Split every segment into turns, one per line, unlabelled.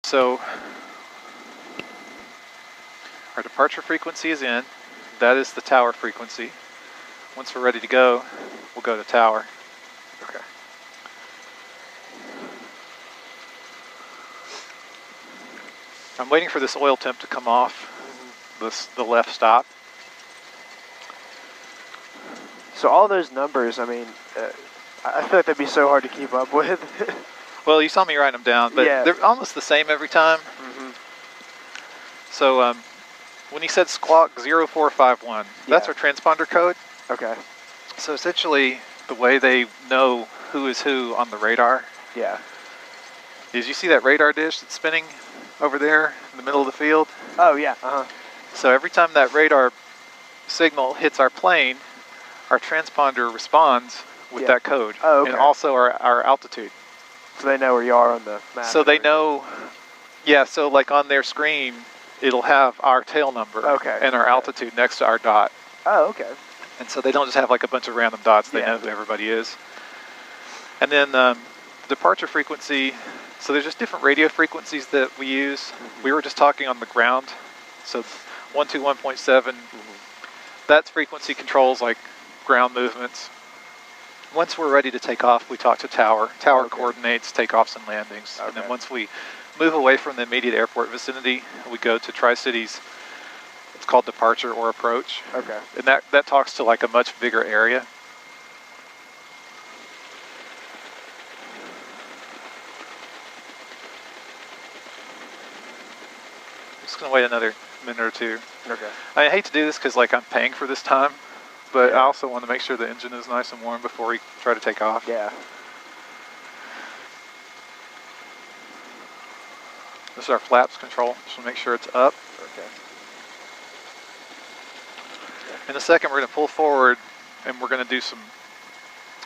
So our departure frequency is in. That is the tower frequency. Once we're ready to go, we'll go to tower.
Okay.
I'm waiting for this oil temp to come off the left stop.
So all those numbers, I mean, I feel like that'd be so hard to keep up with.
Well, you saw me write them down, but
yeah.
they're almost the same every time. So when he said squawk 0451, that's our transponder code.
Okay.
So essentially, the way they know who is who on the radar is you see that radar dish that's spinning over there in the middle of the field?
Oh, yeah.
So every time that radar signal hits our plane, our transponder responds with that code.
Oh, okay.
And also our altitude.
So they know where you are on the map.
So they know, so like on their screen, it'll have our tail number and our altitude next to our dot.
Oh, okay.
And so they don't just have like a bunch of random dots, they know who everybody is. And then departure frequency, so there's just different radio frequencies that we use. We were just talking on the ground, so 121.7, that's frequency controls like ground movements. Once we're ready to take off, we talk to tower. Tower coordinates takeoffs and landings. And then once we move away from the immediate airport vicinity, we go to Tri-Cities. It's called departure or approach.
Okay.
And that talks to like a much bigger area. I'm just gonna wait another minute or two.
Okay.
I hate to do this because like I'm paying for this time, but I also want to make sure the engine is nice and warm before we try to take off.
Yeah.
This is our flaps control, just make sure it's up.
Okay.
In a second, we're going to pull forward and we're going to do some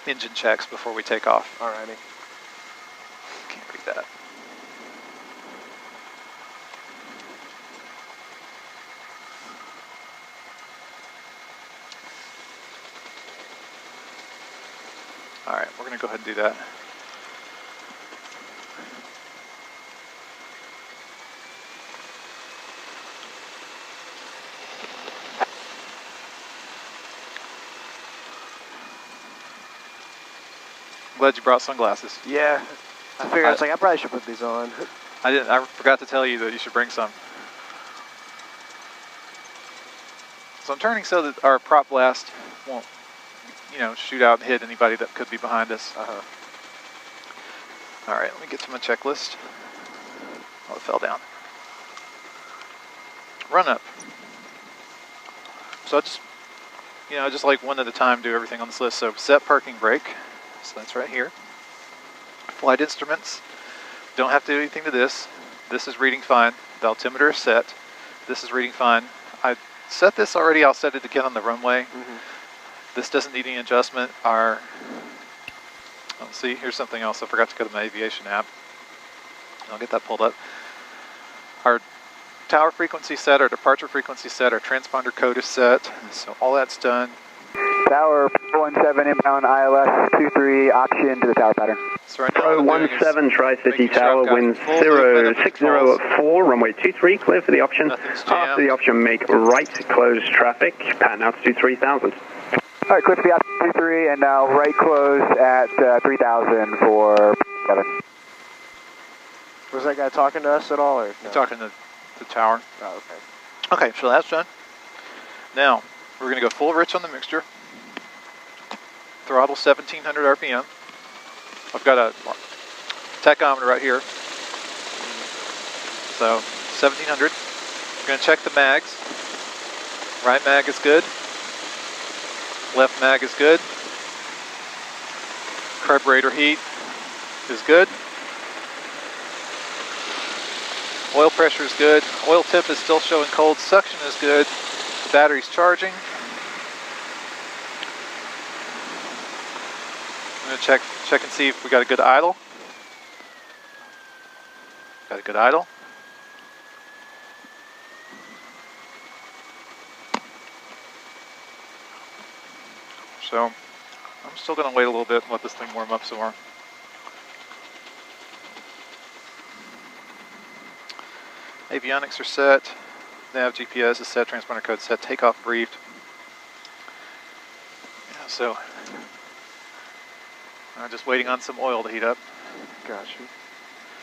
engine checks before we take off.
Alrighty.
Can't read that. All right, we're going to go ahead and do that. Glad you brought sunglasses.
Yeah, I figured I was like, I probably should put these on.
I forgot to tell you that you should bring some. So I'm turning so that our prop blast won't, shoot out and hit anybody that could be behind us. All right, let me get to my checklist. Oh, it fell down. Run up. So I just like one at a time do everything on this list. So set parking brake. So that's right here. Flight instruments. Don't have to do anything to this. This is reading fine. The altimeter is set. This is reading fine. I set this already. I'll set it again on the runway. This doesn't need any adjustment. Let's see, here's something else. I forgot to go to my aviation app. I'll get that pulled up. Our tower frequency set, our departure frequency set, our transponder code is set. So all that's done.
Tower 17 inbound ILS 23 option to the tower pattern.
So right now,
17 Tri-City Tower, winds 060 at 4, runway 23, clear for the option. After the option, make right, close traffic, pattern altitude 3000.
All right, clear for the altitude 23, and now right close at 3000 for 7.
Was that guy talking to us at all? Or no?
Talking to the tower.
Oh, okay.
Okay, so that's done. Now, we're going to go full rich on the mixture. Throttle 1700 RPM. I've got a tachometer right here. So 1700. I'm going to check the mags. Right mag is good. Left mag is good. Carburetor heat is good. Oil pressure is good. Oil tip is still showing cold. Suction is good. The battery's charging. I'm going to check and see if we got a good idle. Got a good idle. So I'm still going to wait a little bit and let this thing warm up some more. Avionics are set. Nav GPS is set. Transponder code set. Takeoff briefed. Yeah, so I'm just waiting on some oil to heat up.
Gotcha.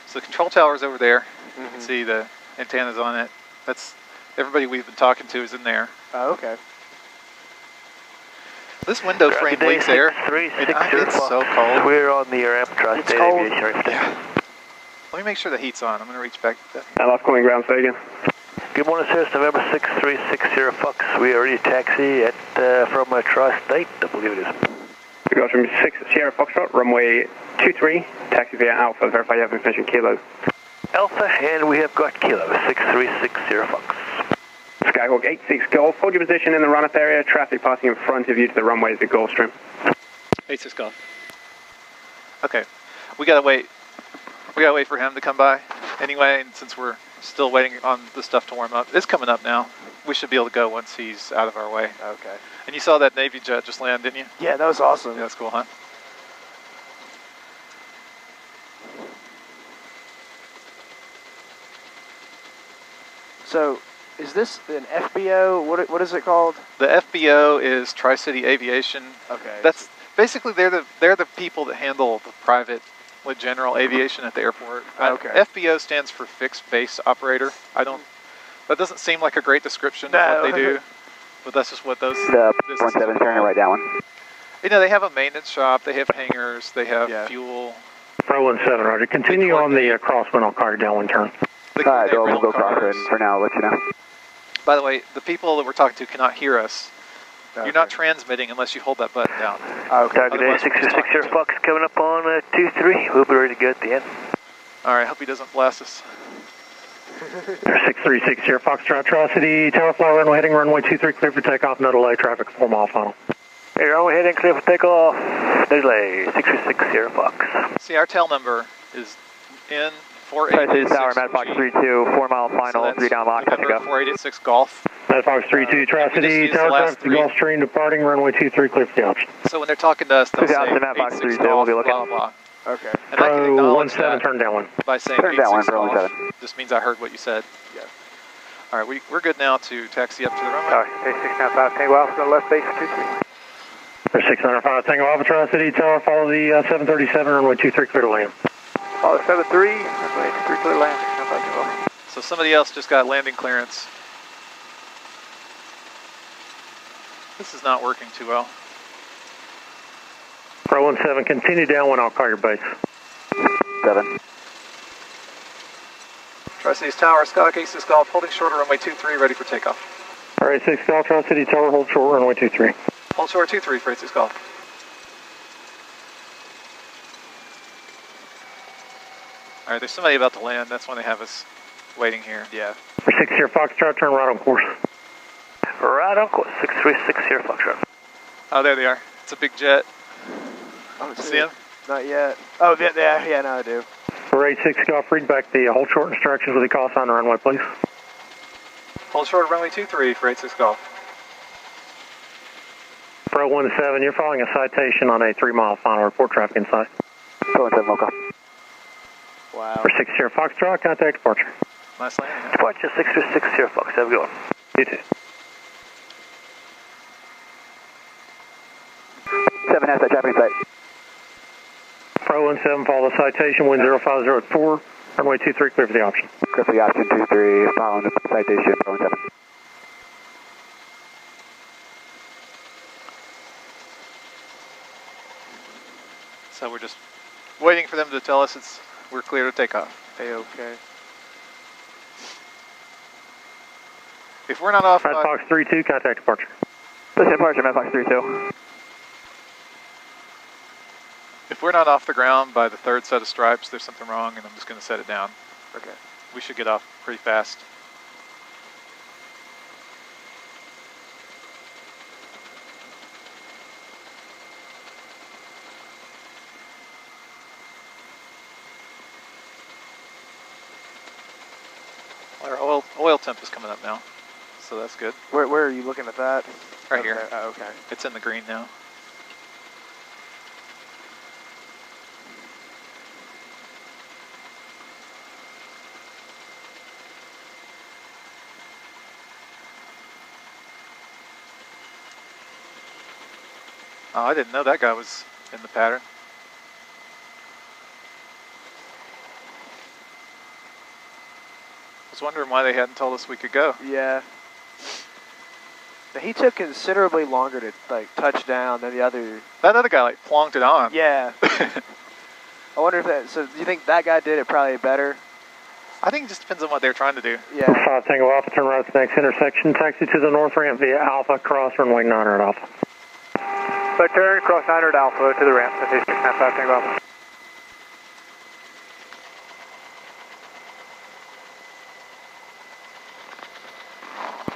So the control tower's over there.
Mm-hmm.
You can see the antennas on it. That's everybody we've been talking to is in there.
Oh, okay.
This window frame leaks air. It's so cold.
We're on the ramp trust
It's cold.
aviation.
Yeah. Let me make sure the heat's on. I'm going to reach back to that.
Last calling ground, say again.
Good morning, sir. It's November 6360 Fox. We are ready to taxi at from Tri-State, I believe it is.
We got from 6 Sierra Foxtrot, runway 23, taxi via Alpha. Verify you have information Kilo.
Alpha, and we have got Kilo, 6360 Fox.
Skyhawk 86 Golf, hold your position in the run-up area. Traffic passing in front of you to the runways at Gulfstream.
86 Golf. Okay, we gotta wait. We gotta wait for him to come by. Anyway, and since we're still waiting on the stuff to warm up, it's coming up now. We should be able to go once he's out of our way.
Okay.
And you saw that Navy jet just land, didn't you?
Yeah, that was awesome.
Yeah, that's cool, huh?
So, is this an FBO? What is it called?
The FBO is Tri-City Aviation.
Okay.
That's basically they're the people that handle the private, like general aviation at the airport.
Okay.
FBO stands for Fixed Base Operator. That doesn't seem like a great description of what they do, but that's just what those.
The 17 turning right down one.
You know, they have a maintenance shop. They have hangars. They have fuel.
Pro 17, Roger. Continue on the crosswind. I'll call you down one turn.
Alright, we'll go cross it for now. I'll let you know.
By the way, the people that we're talking to cannot hear us.
Okay.
You're not transmitting unless you hold that button down.
Okay.
Good day, 6360 Fox coming up on 23. We'll be ready to go at the end.
All right, hope he doesn't blast us.
6360 Foxtrot Tri-City, Tower Fly runway heading runway 23, clear for takeoff, no delay, traffic 4 mile final.
Hey, runway heading clear for takeoff, no delay, 6360 Fox.
See, our tail number is in
Tri-City Tower, Mad Fox 32, 4 mile final,
so
3 down lock, time to go.
4886 Golf.
Mad Fox 32, Tri-City, Tower traffic to Gulfstream, departing runway 23, clear for the option.
So when they're talking to us, they'll say
Mad Fox
86
32, we'll
Golf,
be looking.
blah, blah, blah.
Okay.
And I can
Pro
acknowledge
17,
that
turn down one.
by saying
Turn down one,
86
Pro
Golf.
17.
Just means I heard what you said.
Yeah.
All right, we're good now to taxi up to the runway.
Alright, 695, Tango Alpha, left base 23.
605, Tango Alpha Tri-City, Tower, follow the 737, runway 23, clear to land.
Follow 73, runway 23, clear to land, 695,
So somebody else just got landing clearance. This is not working too well.
Pro 17, continue down one, I'll call your base.
7.
Tri-City's Tower, Skyhawk 86 Golf, holding short of runway 23, ready for takeoff.
Alright, 6 Golf, Tri-City Tower, hold short, runway 23.
Hold short 23 for 86 Golf. All right, there's somebody about to land. That's when they have us waiting here.
Yeah.
6 here, Foxtrot, turn right on course.
Right on course, 636 Foxtrot.
Oh, there they are. It's a big jet.
Oh,
See him?
Not yet. Oh, yeah, now I do.
For 86 Golf, read back the hold short instructions with the call sign on the runway, please.
Hold short of runway 23 for 86 Golf.
Pro 17, you're following a citation on a 3 mile final, report traffic inside.
Pro 17, local.
Wow.
For 6 here, Foxtrot, contact departure.
Nice landing. Huh?
Departure 636 Fox, have a good one.
You too.
7 has that traffic in sight.
Pro 17, follow the citation, wind 050 at 4, runway 23, clear for the option.
Clear for the option, 23, following the citation, Pro 17.
So we're just waiting for them to tell us we're clear to take off.
A-okay.
If we're not off,
Mad Fox 32, contact departure.
Listen, departure, Mad Fox 32.
if we're not off the ground by the third set of stripes, there's something wrong, and I'm just going to set it down.
Okay.
We should get off pretty fast. Our oil temp is coming up now, so that's good.
Where are you looking at that?
Right
Okay.
here.
Oh, okay.
It's in the green now. Oh, I didn't know that guy was in the pattern. I was wondering why they hadn't told us we could go.
Yeah. He took considerably longer to like touch down than the other.
That other guy like plonked it on.
Yeah. I wonder if that. So, do you think that guy did it probably better?
I think it just depends on what they're trying to do.
Yeah.
5 Tango Alpha, turn right at the next intersection. Taxi to the north ramp via Alpha, cross runway 900 Alpha.
Right turn, cross 900 Alpha to the ramp. That's 695 Tango Alpha.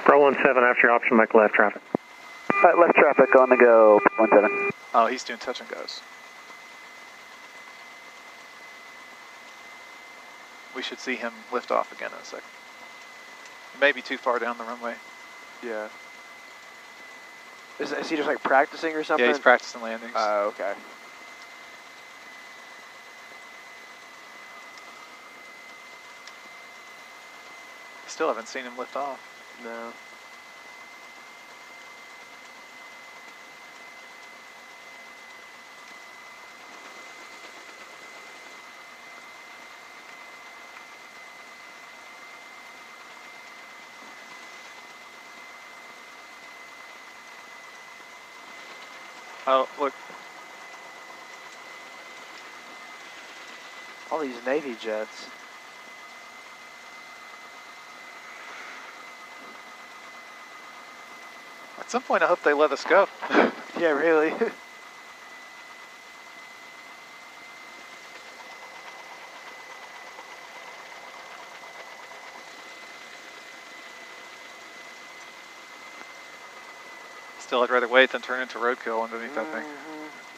Pro 17 after your option, make left traffic.
Right, left traffic on the go, 17.
Oh, he's doing touch and goes. We should see him lift off again in a second. He may be too far down the runway.
Yeah. Is he just like practicing or something?
Yeah, he's practicing landings.
Oh, okay.
Still haven't seen him lift off.
No.
Oh, look.
All these Navy jets.
At some point, I hope they let us go.
Yeah, really.
Still, I'd rather wait than turn into roadkill underneath that thing.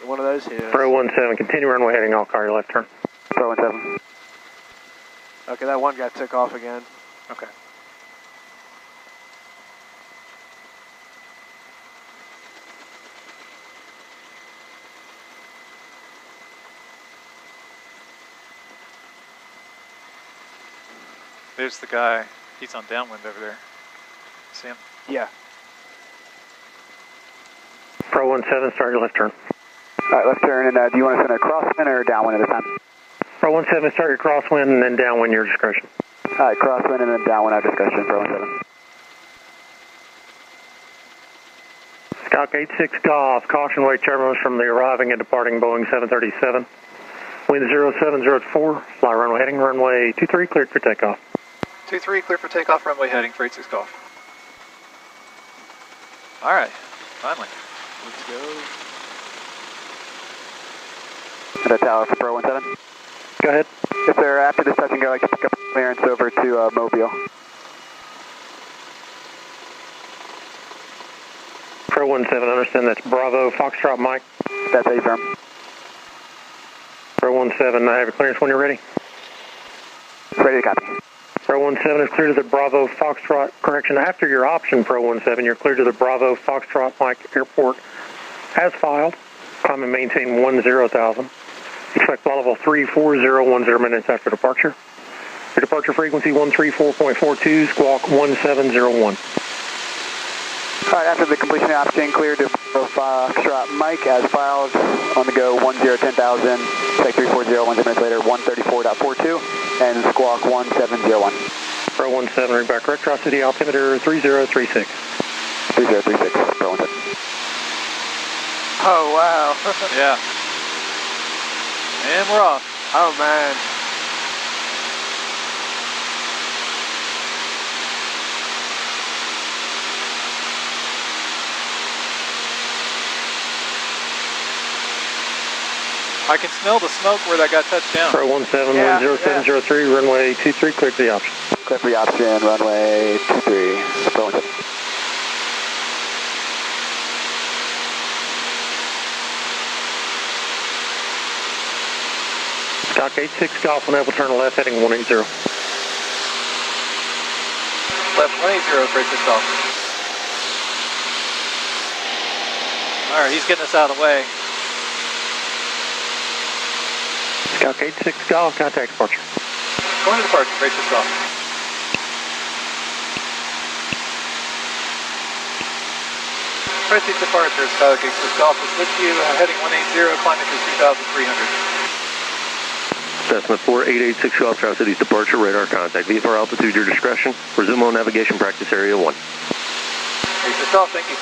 One of those here.
Pro 17, continue runway heading, I'll call your left turn.
Pro 17.
Okay, that one guy took off again.
Okay. There's the guy. He's on downwind over there. See him?
Yeah.
Pro 17, start your left turn.
Alright, left turn, and do you want to send a crosswind or downwind at a time?
Pro 17, start your crosswind and then downwind your discretion.
Alright, crosswind and then downwind our discussion, Pro 17.
Scout 86 Golf, caution wake terminals from the arriving and departing Boeing 737. Wind 0704, fly runway heading, runway 23, cleared for takeoff.
23, clear for takeoff, runway heading for 86 Golf. Alright, finally.
Let's go.
And a tower for Pro 17.
Go ahead.
If they're after this touch and go, I can pick up clearance over to Mobile.
Pro 17, understand that's Bravo, Foxtrot Mike.
That's A firm.
Pro 17, I have your clearance when you're ready.
Ready to copy.
Pro 17 is clear to the Bravo, Foxtrot, correction, after your option, Pro 17, you're clear to the Bravo, Foxtrot Mike Airport as filed. Climb and maintain 10,000. Expect flight level 34010 minutes after departure. Your departure frequency 134.42, squawk 1701.
Alright, after the completion of option, clear to Foxtrot Mike as filed. On the go, 10,000. Expect 34010 minutes later, 134.42, and squawk 1701.
Pro 17, read back correct, cross city altimeter 3036.
3036, Pro 17.
Oh, wow.
Yeah. And we're off.
Oh, man.
I can smell the smoke where that got touched down.
Pro 17,
Yeah,
0703, runway 23, clear for the option.
Clear for the option, runway 23, Pro 17.
Stock 86 Golf, enable turn left, heading 180.
Left 180 for 86 Golf. Alright, he's getting us out of the way.
Stock 86 Golf, contact departure.
Going to departure for 86 Golf. Approaching departures, Takeoff is with you, heading 180, climbing to 2,300.
Cessna 4886 Golf Tri Cities departure, radar contact. VFR altitude, your discretion. Resume on navigation practice area 1.
Takeoff, thank you.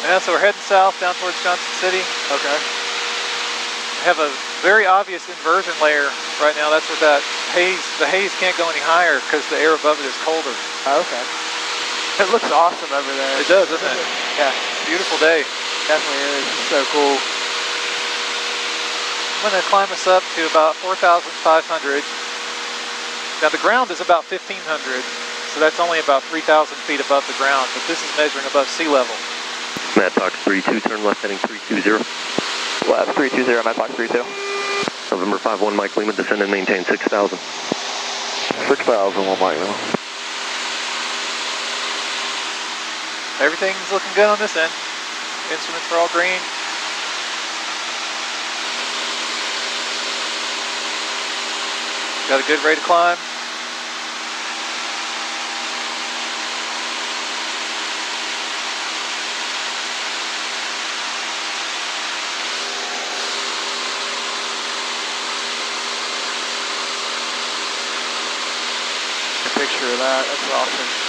Yeah, so we're heading south down towards Johnson City.
Okay.
We have a very obvious inversion layer right now. That's where that haze, the haze can't go any higher because the air above it is colder.
Oh, okay. It looks awesome over there.
It does, doesn't it?
Yeah.
Beautiful day.
Definitely is. It's so cool.
I'm going to climb us up to about 4,500. Now the ground is about 1,500, so that's only about 3,000 feet above the ground, but this is measuring above sea level.
Mad Fox 32, turn left heading 320.
Left 320, Mad Fox 32.
November 51, Mike Lima, descend and maintain 6,000.
6,000, Mike Lima.
Everything's looking good on this end. Instruments are all green. Got a good rate of climb.
Picture of that. That's awesome.